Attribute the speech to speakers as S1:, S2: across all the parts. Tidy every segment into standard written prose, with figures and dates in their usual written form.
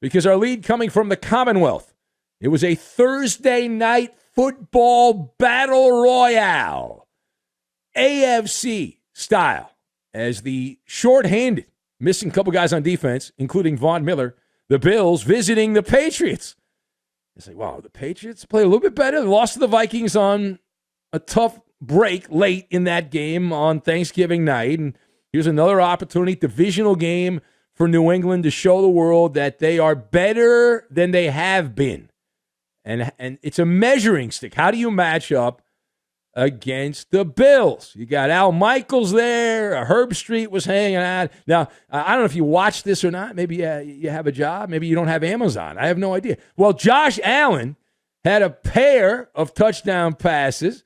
S1: because our lead coming from the Commonwealth. It was a Thursday night football battle royale, AFC style, as the shorthanded, missing a couple guys on defense, including Von Miller, the Bills visiting the Patriots. It's like, wow, the Patriots played a little bit better. They lost to the Vikings on a tough break late in that game on Thanksgiving night. And here's another opportunity, divisional game for New England to show the world that they are better than they have been. And it's a measuring stick. How do you match up against the Bills? You got Al Michaels there. Herb Street was hanging out. Now, I don't know if you watched this or not. Maybe you have a job. Maybe you don't have Amazon. I have no idea. Well, Josh Allen had a pair of touchdown passes.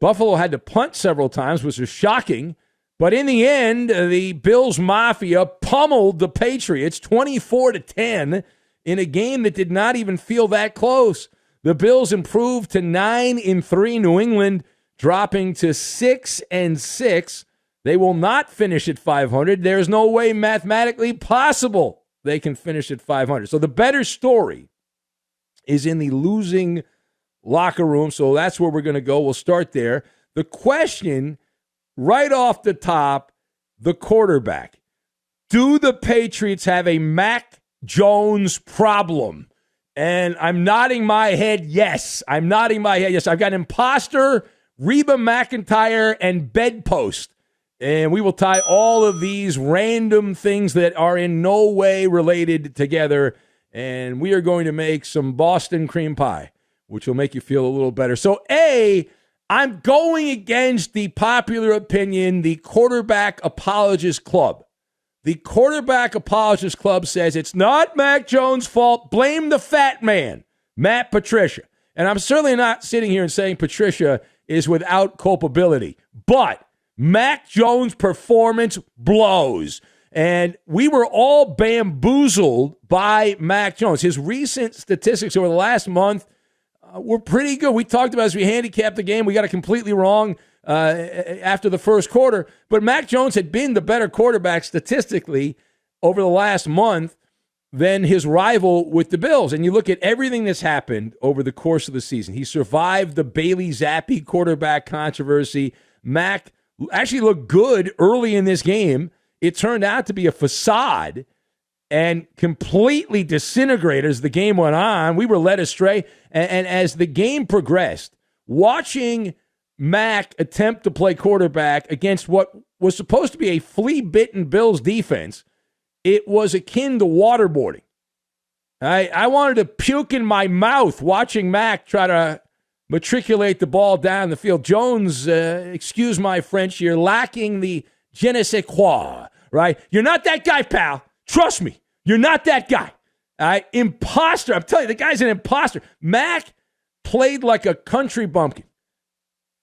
S1: Buffalo had to punt several times, which was shocking. But in the end, the Bills Mafia pummeled the Patriots 24-10 in a game that did not even feel that close. The Bills improved to 9-3. New England dropping to 6-6. They will not finish at 500. There's no way mathematically possible they can finish at 500. So the better story is in the losing locker room. So that's where we're going to go. We'll start there. The question right off the top, the quarterback. Do the Patriots have a Mac Jones problem? And I'm nodding my head yes. I've got imposter, Reba McEntire, and bedpost. And we will tie all of these random things that are in no way related together. And we are going to make some Boston cream pie, which will make you feel a little better. So, I'm going against the popular opinion, the Quarterback Apologist Club. The Quarterback Apologist Club says it's not Mac Jones' fault. Blame the fat man, Matt Patricia. And I'm certainly not sitting here and saying Patricia is without culpability. But Mac Jones' performance blows. And we were all bamboozled by Mac Jones. His recent statistics over the last month were pretty good. We talked about as we handicapped the game. We got it completely wrong after the first quarter. But Mac Jones had been the better quarterback statistically over the last month than his rival with the Bills. And you look at everything that's happened over the course of the season. He survived the Bailey Zappi quarterback controversy. Mac actually looked good early in this game. It turned out to be a facade and completely disintegrated as the game went on. We were led astray. And as the game progressed, watching Mac attempt to play quarterback against what was supposed to be a flea-bitten Bills defense, it was akin to waterboarding. I wanted to puke in my mouth watching Mac try to matriculate the ball down the field. Jones, excuse my French, you're lacking the je ne sais quoi, right? You're not that guy, pal. Trust me, you're not that guy. Imposter. I'm telling you, the guy's an imposter. Mac played like a country bumpkin.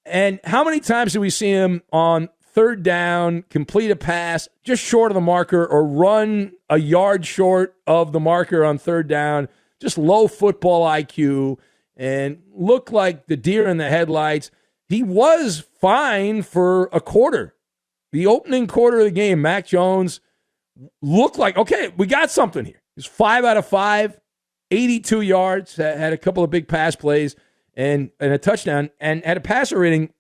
S1: And how many times do we see him on third down, complete a pass just short of the marker or run a yard short of the marker on third down, just low football IQ and look like the deer in the headlights? He was fine for a quarter. The opening quarter of the game, Mac Jones looked like, okay, we got something here. He's 5 out of 5, 82 yards, had a couple of big pass plays and a touchdown, and had a passer rating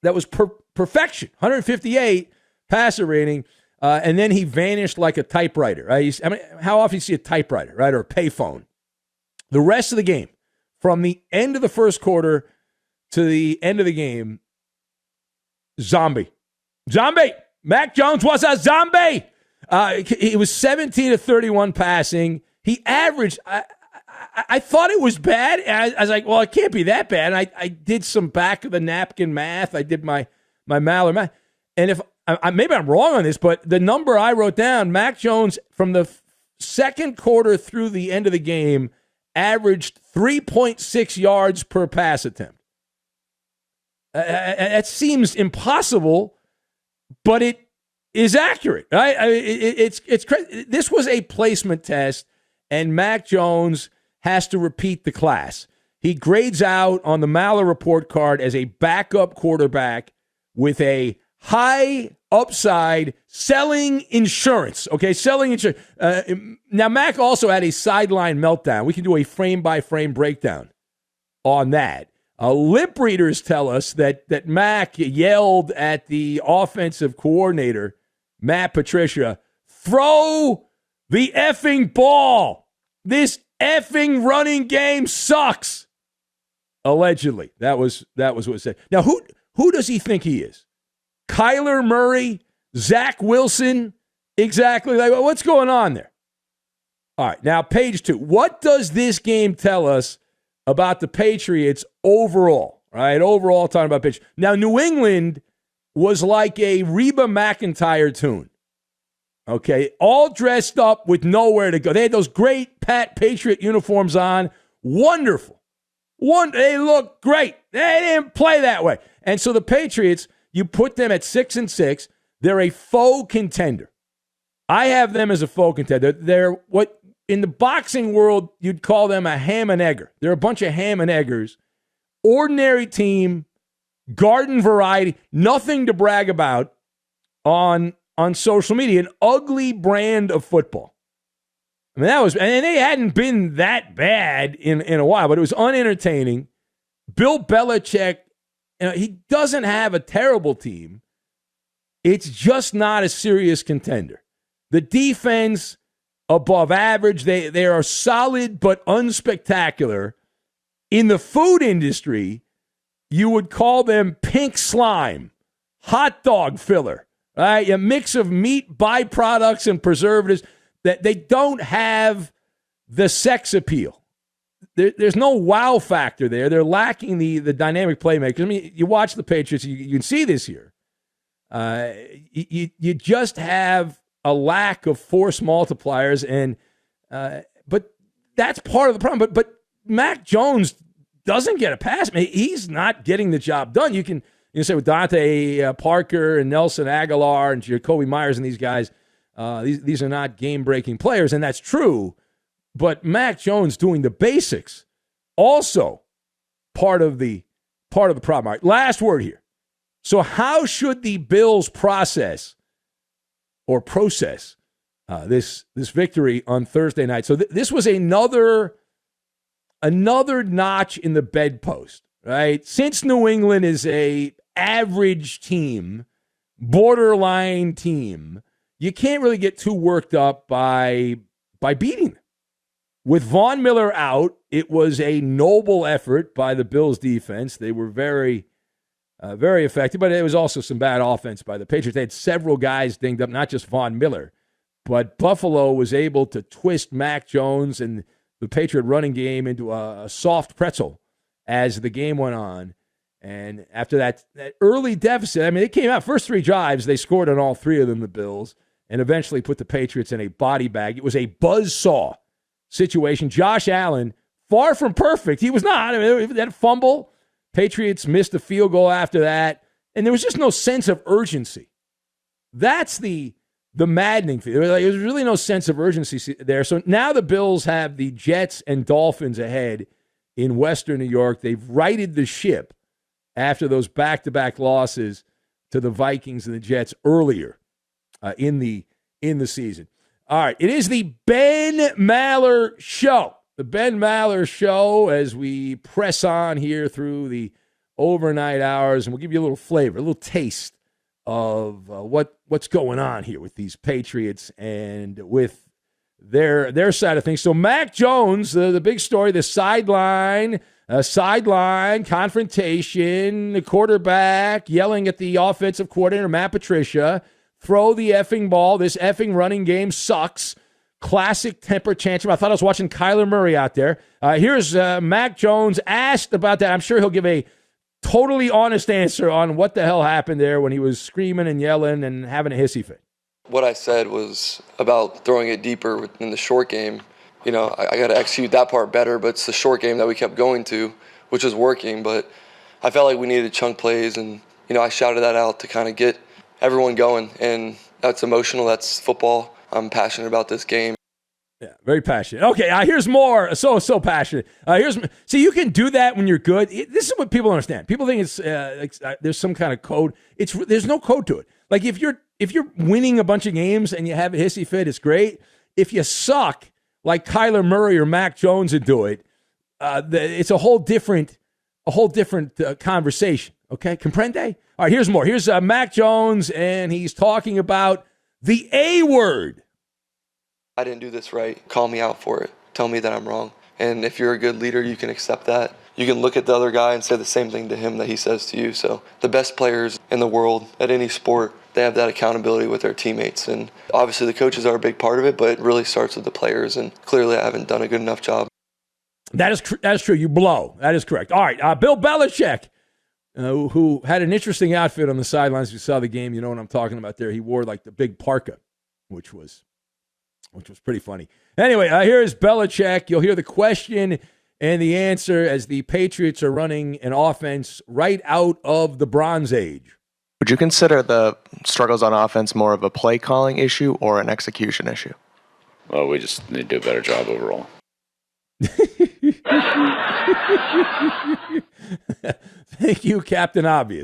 S1: that was perfection, 158 passer rating, and then he vanished like a typewriter. Right? How often do you see a typewriter, right, or a payphone? The rest of the game, from the end of the first quarter to the end of the game, zombie. Mac Jones was a zombie. He was 17 of 31 passing. He averaged, I thought it was bad. And I was like, well, it can't be that bad. And I did some back of the napkin math. I did my Maller math. And if maybe I'm wrong on this, but the number I wrote down, Mac Jones from the second quarter through the end of the game averaged 3.6 yards per pass attempt. That seems impossible, but it is accurate, right? It's crazy. This was a placement test, and Mac Jones has to repeat the class. He grades out on the Maller report card as a backup quarterback with a high upside, selling insurance. Okay, selling insurance. Now, Mac also had a sideline meltdown. We can do a frame-by-frame breakdown on that. Lip readers tell us that Mac yelled at the offensive coordinator, Matt Patricia, throw the effing ball. This effing running game sucks. Allegedly. That was what it said. Now, who does he think he is? Kyler Murray, Zach Wilson, exactly. Like, what's going on there? All right, now page 2. What does this game tell us about the Patriots overall? Right, overall, talking about Patriots. Now, New England was like a Reba McEntire tune. Okay, all dressed up with nowhere to go. They had those great Patriot uniforms on. Wonderful. They look great. They didn't play that way. And so the Patriots, you put them at 6-6. They're a faux contender. I have them as a faux contender. They're what in the boxing world you'd call them a ham and egger. They're a bunch of ham and eggers. Ordinary team, garden variety, nothing to brag about on social media. An ugly brand of football. I mean, and they hadn't been that bad in a while, but it was unentertaining. Bill Belichick, he doesn't have a terrible team. It's just not a serious contender. The defense, above average. They are solid but unspectacular. In the food industry, you would call them pink slime, hot dog filler, right? A mix of meat byproducts and preservatives. That they don't have the sex appeal. There's no wow factor there. They're lacking the dynamic playmakers. I mean, you watch the Patriots, you can see this here. You just have a lack of force multipliers, and but that's part of the problem. But Mac Jones doesn't get a pass. I mean, he's not getting the job done. You can say with Dante Parker and Nelson Aguilar and Jacoby Myers and these guys, these are not game-breaking players, and that's true. But Mac Jones doing the basics, also part of the problem. All right, last word here. So how should the Bills process this victory on Thursday night? So this was another notch in the bedpost, right? Since New England is a average team, borderline team, you can't really get too worked up by beating them. With Von Miller out, it was a noble effort by the Bills defense. They were very, very effective, but it was also some bad offense by the Patriots. They had several guys dinged up, not just Von Miller, but Buffalo was able to twist Mac Jones and the Patriot running game into a soft pretzel as the game went on. And after that early deficit, I mean, they came out first 3 drives, they scored on all 3 of them, the Bills, and eventually put the Patriots in a body bag. It was a buzzsaw situation. Josh Allen, far from perfect. He was not. I mean, that fumble, Patriots missed a field goal after that, and there was just no sense of urgency. That's the maddening thing. There was really no sense of urgency there. So now the Bills have the Jets and Dolphins ahead in Western New York. They've righted the ship after those back-to-back losses to the Vikings and the Jets earlier in the season. All right, it is the Ben Maller Show. The Ben Maller Show as we press on here through the overnight hours, and we'll give you a little flavor, a little taste of what's going on here with these Patriots and with their side of things. So Mac Jones, the big story, the sideline confrontation, the quarterback yelling at the offensive coordinator, Matt Patricia, throw the effing ball. This effing running game sucks. Classic temper tantrum. I thought I was watching Kyler Murray out there. Here's Mac Jones asked about that. I'm sure he'll give a totally honest answer on what the hell happened there when he was screaming and yelling and having a hissy fit.
S2: What I said was about throwing it deeper in the short game. You know, I got to execute that part better, but it's the short game that we kept going to, which was working. But I felt like we needed chunk plays, and, you know, I shouted that out to kind of get everyone going, and that's emotional. That's football. I'm passionate about this game.
S1: Yeah, very passionate. Okay, here's more. So passionate. See, you can do that when you're good. This is what people understand. People think it's there's some kind of code. There's no code to it. Like if you're if you're winning a bunch of games and you have a hissy fit, it's great. If you suck, like Kyler Murray or Mac Jones would do it, it's a whole different conversation. Okay, comprende? All right, here's more. Here's Mac Jones, and he's talking about the A word.
S2: I didn't do this right. Call me out for it. Tell me that I'm wrong. And if you're a good leader, you can accept that. You can look at the other guy and say the same thing to him that he says to you. So the best players in the world at any sport, they have that accountability with their teammates. And obviously the coaches are a big part of it, but it really starts with the players. And clearly I haven't done a good enough job.
S1: That is true. You blow. That is correct. All right, Bill Belichick, who had an interesting outfit on the sidelines. If you saw the game, you know what I'm talking about there. He wore like the big parka, which was pretty funny. Anyway, here's Belichick. You'll hear the question and the answer as the Patriots are running an offense right out of the Bronze Age.
S3: Would you consider the struggles on offense more of a play calling issue or an execution issue?
S4: Well, we just need to do a better job overall.
S1: Thank you, Captain Obvious.